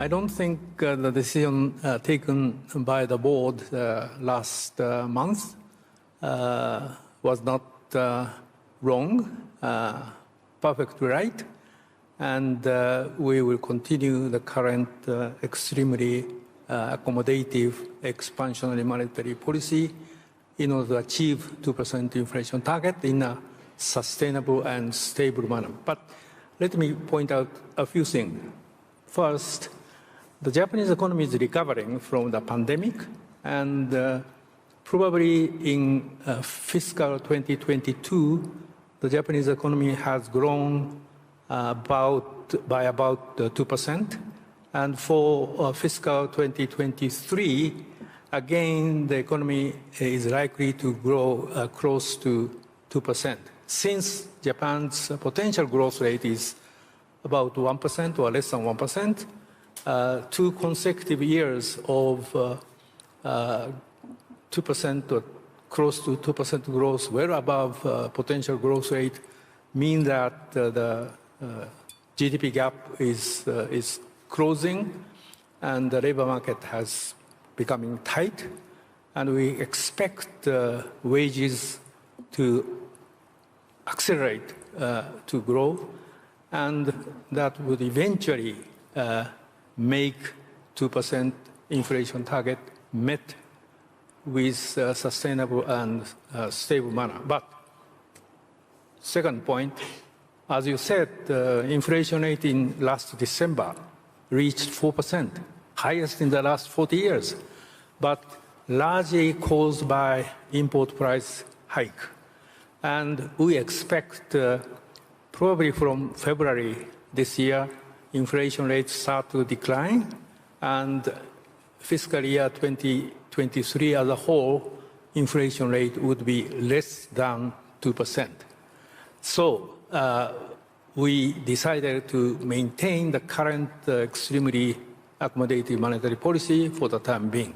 I don't think the decision taken by the board last month was not wrong, perfectly right, and we will continue the current extremely accommodative expansionary monetary policy in order to achieve 2% inflation target in a sustainable and stable manner. But let me point out a few things. First, the Japanese economy is recovering from the pandemic, and probably in fiscal 2022, the Japanese economy has grown by about 2%. And for fiscal 2023, again, the economy is likely to grow close to 2%. Since Japan's potential growth rate is about 1% or less than 1%, 2 consecutive years of 2% or close to 2% growth, well above potential growth rate, mean that the GDP gap is closing, and the labor market has becoming tight, and we expect wages to accelerate to grow, and that would eventually make 2% inflation target met with sustainable and stable manner. But second point, as you said, the inflation rate in last December reached 4%, highest in the last 40 years, but largely caused by import price hike. And we expect probably from February this year, inflation rates start to decline, and fiscal year 2023 as a whole, inflation rate would be less than 2%. So we decided to maintain the current extremely accommodative monetary policy for the time being.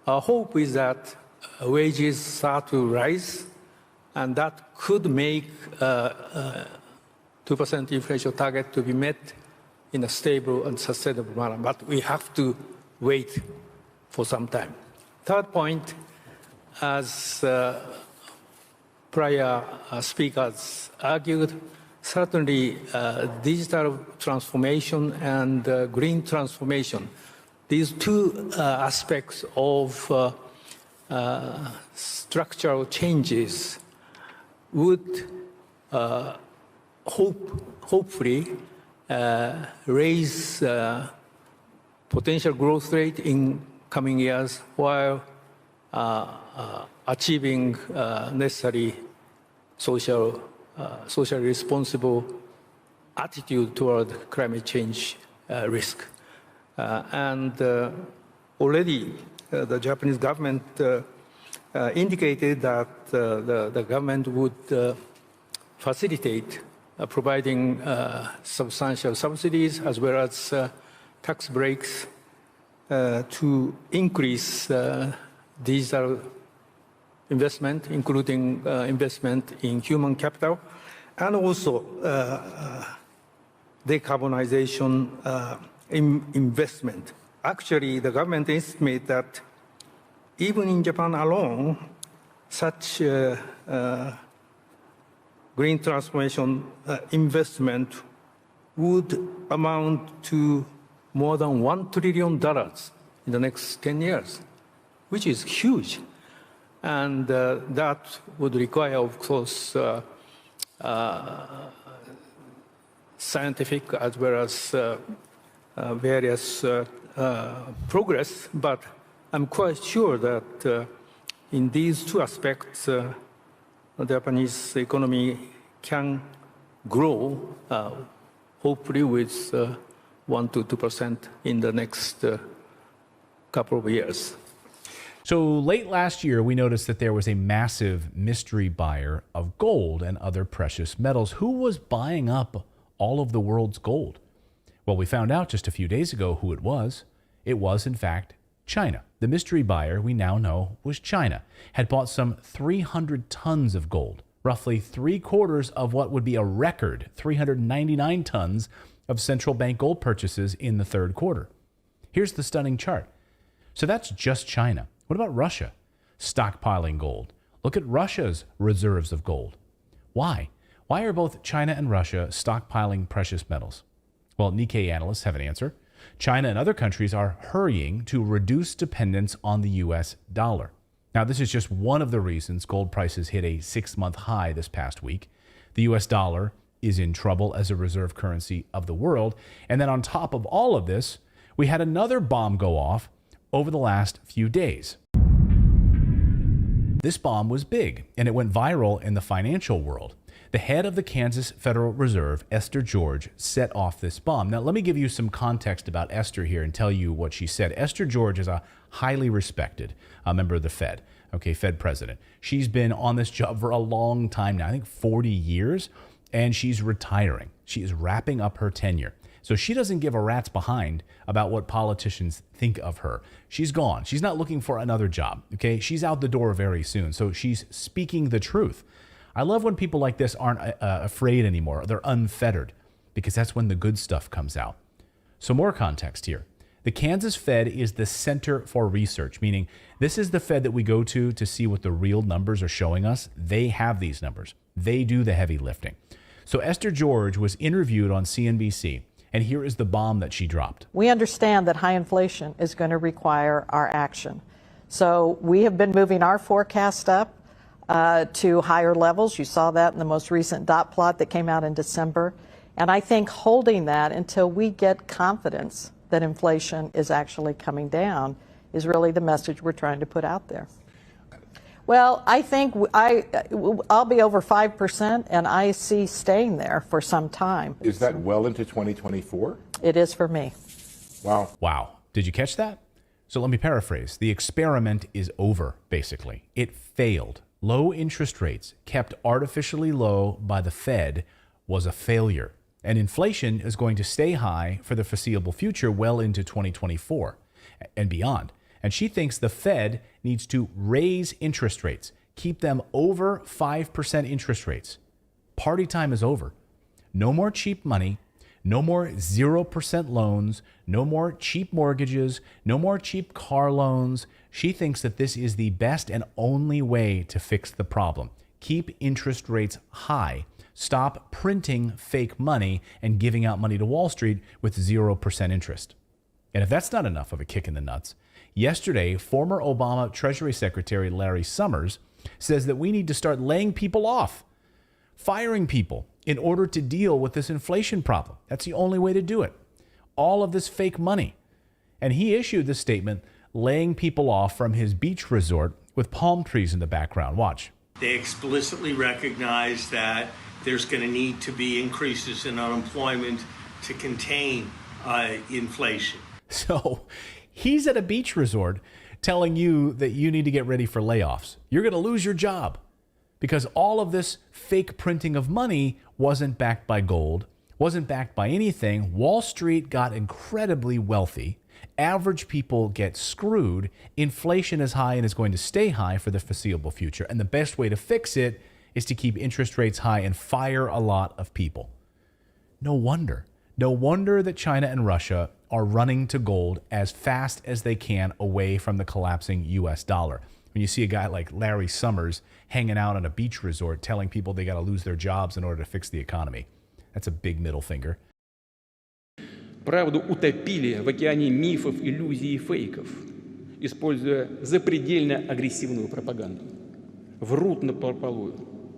Our hope is that wages start to rise, and that could make 2% inflation target to be met in a stable and sustainable manner. But we have to wait for some time. Third point, as prior speakers argued, certainly digital transformation and green transformation, these two aspects of structural changes would hopefully raise potential growth rate in coming years while achieving necessary socially responsible attitude toward climate change risk. And already the Japanese government indicated that the government would facilitate providing substantial subsidies as well as tax breaks to increase digital investment, including investment in human capital, and also decarbonization investment. Actually, the government estimates that even in Japan alone, such green transformation investment would amount to more than $1 trillion in the next 10 years, which is huge. And that would require, of course, scientific as well as various progress. But I'm quite sure that in these two aspects, the Japanese economy can grow, hopefully with 1 to 2% in the next couple of years. So late last year, we noticed that there was a massive mystery buyer of gold and other precious metals. Who was buying up all of the world's gold? Well, we found out just a few days ago who it was. It was, in fact, China. The mystery buyer, we now know, was China, had bought some 300 tons of gold, roughly 3/4 of what would be a record 399 tons of central bank gold purchases in the third quarter. Here's the stunning chart. So that's just China. What about Russia? Stockpiling gold. Look at Russia's reserves of gold. Why? Why are both China and Russia stockpiling precious metals? Well, Nikkei analysts have an answer. China and other countries are hurrying to reduce dependence on the U.S. dollar. Now, this is just one of the reasons gold prices hit a 6-month high this past week. The U.S. dollar is in trouble as a reserve currency of the world. And then on top of all of this, we had another bomb go off over the last few days. This bomb was big, and it went viral in the financial world. The head of the Kansas Federal Reserve, Esther George, set off this bomb. Now, let me give you some context about Esther here and tell you what she said. Esther George is a highly respected member of the Fed, Fed president. She's been on this job for a long time now, I think 40 years, and she's retiring. She is wrapping up her tenure. So she doesn't give a rat's behind about what politicians think of her. She's gone. She's not looking for another job, She's out the door very soon. So she's speaking the truth. I love when people like this aren't afraid anymore. They're unfettered, because that's when the good stuff comes out. So more context here. The Kansas Fed is the Center for Research, meaning this is the Fed that we go to see what the real numbers are showing us. They have these numbers. They do the heavy lifting. So Esther George was interviewed on CNBC, and here is the bomb that she dropped. We understand that high inflation is going to require our action. So we have been moving our forecast up to higher levels. You saw that in the most recent dot plot that came out in December. And I think holding that until we get confidence that inflation is actually coming down is really the message we're trying to put out there. Well, I think I'll be over 5%, and I see staying there for some time. Is that well into 2024? It is for me. Wow. Wow. Did you catch that? So let me paraphrase. The experiment is over, basically. It failed. Low interest rates, kept artificially low by the Fed, was a failure. And inflation is going to stay high for the foreseeable future, well into 2024 and beyond. And she thinks the Fed needs to raise interest rates, keep them over 5% interest rates. Party time is over. No more cheap money, no more 0% loans, no more cheap mortgages, no more cheap car loans. She thinks that this is the best and only way to fix the problem. Keep interest rates high. Stop printing fake money and giving out money to Wall Street with 0% interest. And if that's not enough of a kick in the nuts, yesterday, former Obama Treasury Secretary Larry Summers says that we need to start laying people off, firing people in order to deal with this inflation problem. That's the only way to do it. All of this fake money. And he issued this statement laying people off from his beach resort with palm trees in the background. Watch. They explicitly recognize that there's going to need to be increases in unemployment to contain inflation. So he's at a beach resort telling you that you need to get ready for layoffs. You're going to lose your job because all of this fake printing of money wasn't backed by gold, wasn't backed by anything. Wall Street got incredibly wealthy. Average people get screwed. Inflation is high and is going to stay high for the foreseeable future. And the best way to fix it is to keep interest rates high and fire a lot of people. No wonder that China and Russia are running to gold as fast as they can away from the collapsing U.S. dollar. When you see a guy like Larry Summers hanging out on a beach resort telling people they got to lose their jobs in order to fix the economy, that's a big middle finger. Правду утопили в океане мифов, иллюзий и фейков, используя запредельно агрессивную пропаганду. Врут напропалую,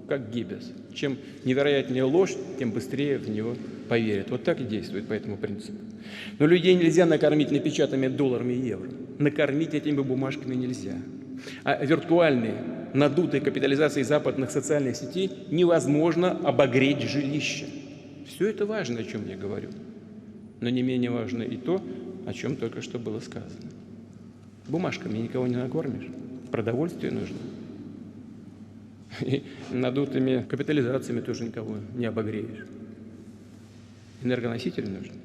как Геббельс. Чем невероятнее ложь, тем быстрее в него поверят. Вот так и действует по этому принципу. Но людей нельзя накормить напечатанными долларами и евро. Накормить этими бумажками нельзя. А виртуальные, надутые капитализацией западных социальных сетей невозможно обогреть жилище. Все это важно, о чем я говорю. Но не менее важно и то, о чем только что было сказано. Бумажками никого не накормишь. Продовольствие нужно. И надутыми капитализациями тоже никого не обогреешь. Энергоносители нужны.